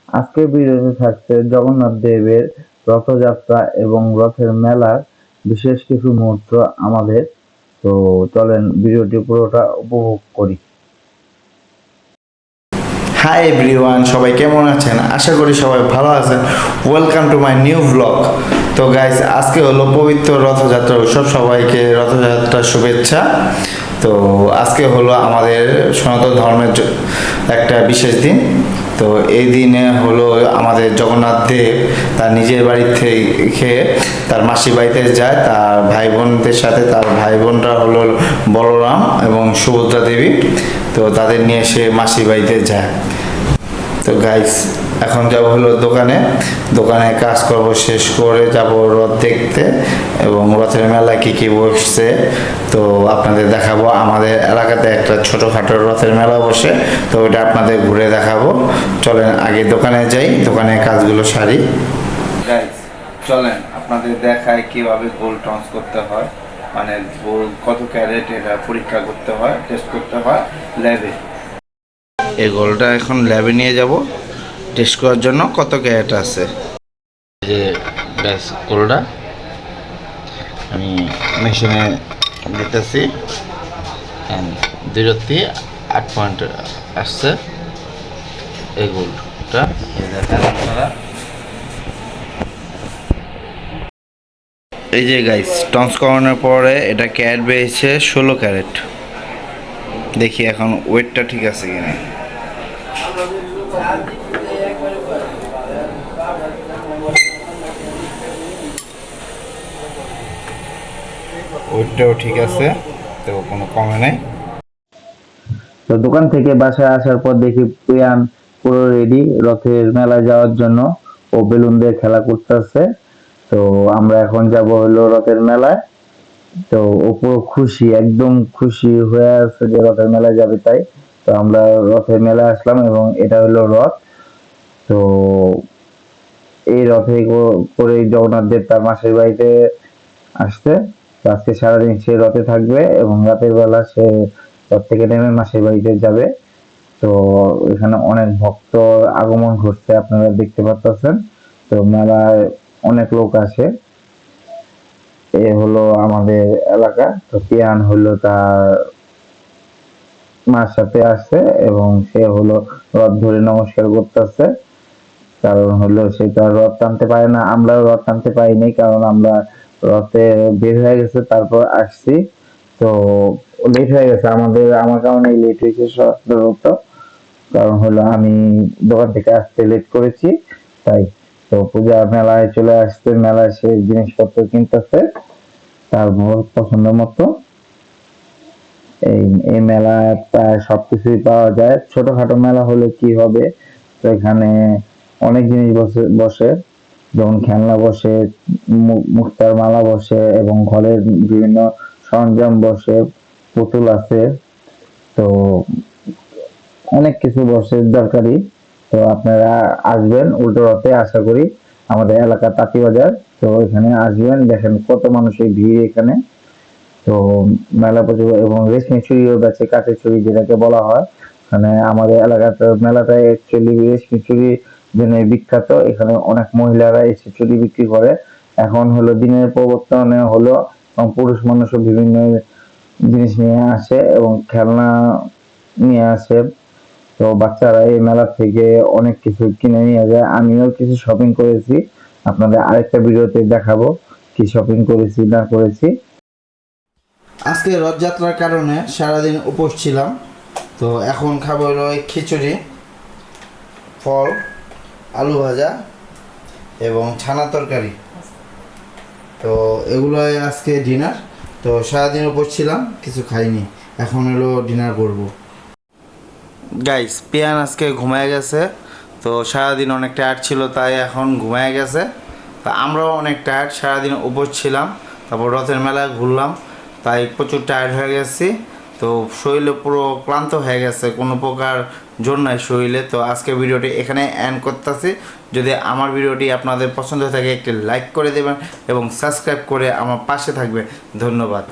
আজকের ভিডিওতে থাকছে জগন্নাথ দেবের রথযাত্রা এবং রথের মেলার বিশেষ কিছু মুহূর্ত আমাদের। তো চলেন ভিডিওটি পুরোটা উপভোগ করি। হাই এভরিওয়ান, সবাই কেমন আছেন? আশা করি সবাই ভালো আছেন। Welcome to my new blog. তো গাইস, আজকে হলো পবিত্র রথযাত্রা উৎসব। সবাইকে রথযাত্রার শুভেচ্ছা। তো আজকে হলো আমাদের সনাতন ধর্মের একটা বিশেষ দিন। তো এই দিনে হলো আমাদের জগন্নাথ দেব তার নিজের বাড়ি থেকে তার মাসির বাড়িতে যায় তার ভাই বোনদের সাথে। তার ভাই বোনরা হলো বলরাম এবং সুভদ্রা দেবী। তো তাদের নিয়ে সে মাসির বাড়িতে যায়। তো গাইস, এখন যাব হলো দোকানে কাজ করব, শেষ করে যাব রথ দেখতে এবং রথের মেলায় কী কী বসছে তো আপনাদের দেখাবো। আমাদের এলাকাতে একটা ছোটোখাটো রথের মেলা বসে, তো ওইটা আপনাদের ঘুরে দেখাবো। চলেন আগে দোকানে যাই, দোকানে কাজগুলো সারি। গাইস চলেন আপনাদের দেখায় কীভাবে গোল্ড টন্স করতে হয়, মানে গোল্ড কত ক্যারেট এটা পরীক্ষা করতে হয়, টেস্ট করতে হয় ল্যাবে। এই গোলটা এখন ল্যাবে নিয়ে যাব টেস্ট করার জন্য কত ক্যারেট আছে। যে ব্যাস গোলটা আমি মেশিনে দিতেছি। 0.8 আসছে এই গোলটা। দেখেন আপনারা, এই যে গাইস টন্স করানোর পরে এটা ক্যারেট বেরিয়েছে 16 ক্যারেট। দেখি এখন ওয়েটটা ঠিক আছে কিনা। ওয়েটটাও ঠিক আছে, তো কোনো কমে নাই। তো দোকান থেকে বাসায় আসার পর দেখি প্রিয়ান পুরো রেডি রথের মেলায় যাওয়ার জন্য। ও বেলুন দিয়ে খেলা করতেছে। তো আমরা এখন যাব হলো রথের মেলায়। তো ও পুরো খুশি, একদম খুশি হয়ে আছে যে রথের মেলায় যাবে। তাই তো আমরা রথের মেলায় আসলাম এবং এটা হলো রথ। তো এই রথে করে জগন্নাথ দেব তার মাসির বাড়িতে আসছে। তো আজকে সারাদিন সে রথে থাকবে এবং রাতের বেলা সে রথ থেকে নেমে মাসির বাড়িতে যাবে। তো এখানে অনেক ভক্ত আগমন ঘটছে, আপনারা দেখতে পাচ্ছেন। তো মেলায় অনেক লোক আসে। এ হলো আমাদের এলাকা। তো পিয়ান হলো তার মার সাথে আসছে এবং সে হলো রথ ধরে নমস্কার করতেছে। কারণ হলো সে তার রথ টানতে পারে না, আমরাও রথ টানতে পারিনি কারণ আমরা রথে বের হয়ে গেছে তারপর আসছি। তো লেট হয়ে গেছে আমার কারণে লেট হয়েছে সাধারণত। কারণ হলো আমি দোকান থেকে আসতে লেট করেছি তাই। তো পূজা মেলায় চলে আসছে, মেলায় সে জিনিসপত্র কিনতেছে তার পছন্দ মতো। এই এই মেলায় প্রায় সবকিছুই পাওয়া যায়। ছোটখাটো মেলা হলে কি হবে, তো এখানে অনেক জিনিস বসে, যেমন খেলনা বসে, মুক্তার মালা বসে এবং ঘরের বিভিন্ন সরঞ্জাম বসে, পুতুল আছে। তো অনেক কিছু বসে দরকারি। তো আপনারা আসবেন উল্টো রথে, আশা করি আমাদের এলাকা তাঁতিবাজার। তো এখানে আসবেন, দেখেন কত মানুষের ভিড় এখানে। তো মেলা পুজো এবং রেশমি চুড়িও বেচে, কাঠের চুড়ি যেটাকে বলা হয়। মানে আমাদের এলাকাতে মেলাটায় অ্যাকচুয়ালি রেশমি চুড়ি জন্য বিখ্যাত। এখানে অনেক মহিলারা এসে চুড়ি বিক্রি করে। এখন হলো দিনের পরিবর্তনে হলো পুরুষ মানুষও বিভিন্ন জিনিস নিয়ে আসে এবং খেলনা নিয়ে আসে। তো বাচ্চারা এই মেলা থেকে অনেক কিছু কিনে নিয়ে যায়। আমিও কিছু শপিং করেছি, আপনাদের আরেকটা ভিডিওতে দেখাবো কি শপিং করেছি না করেছি। আজকে রথযাত্রার কারণে সারাদিন উপোস ছিলাম। তো এখন খাবো হলো খিচুড়ি, ফল, আলু ভাজা এবং ছানা তরকারি। তো এগুলোই আজকে ডিনার। তো সারাদিন উপোস ছিলাম, কিছু খাইনি, এখন হলো ডিনার করব। গাইস, পিয়ান আজকে ঘুমায় গেছে। তো সারাদিন অনেক টায়ার্ড ছিল তাই এখন ঘুমায় গেছে। তা আমরাও অনেক টায়ার্ড, সারাদিন উপোস ছিলাম, তারপর রথের মেলায় ঘুরলাম, তাই প্রচুর টায়ার্ড হয়ে গেছি। তো শরীরে পুরো ক্লান্ত হয়ে গেছে, কোনো প্রকার জোর নাই শরীরে। তো আজকে ভিডিওটি এখানে এন্ড করতেছি। যদি আমার ভিডিওটি আপনাদের পছন্দ থাকে একটি লাইক করে দেবেন এবং সাবস্ক্রাইব করে আমার পাশে থাকবে। ধন্যবাদ।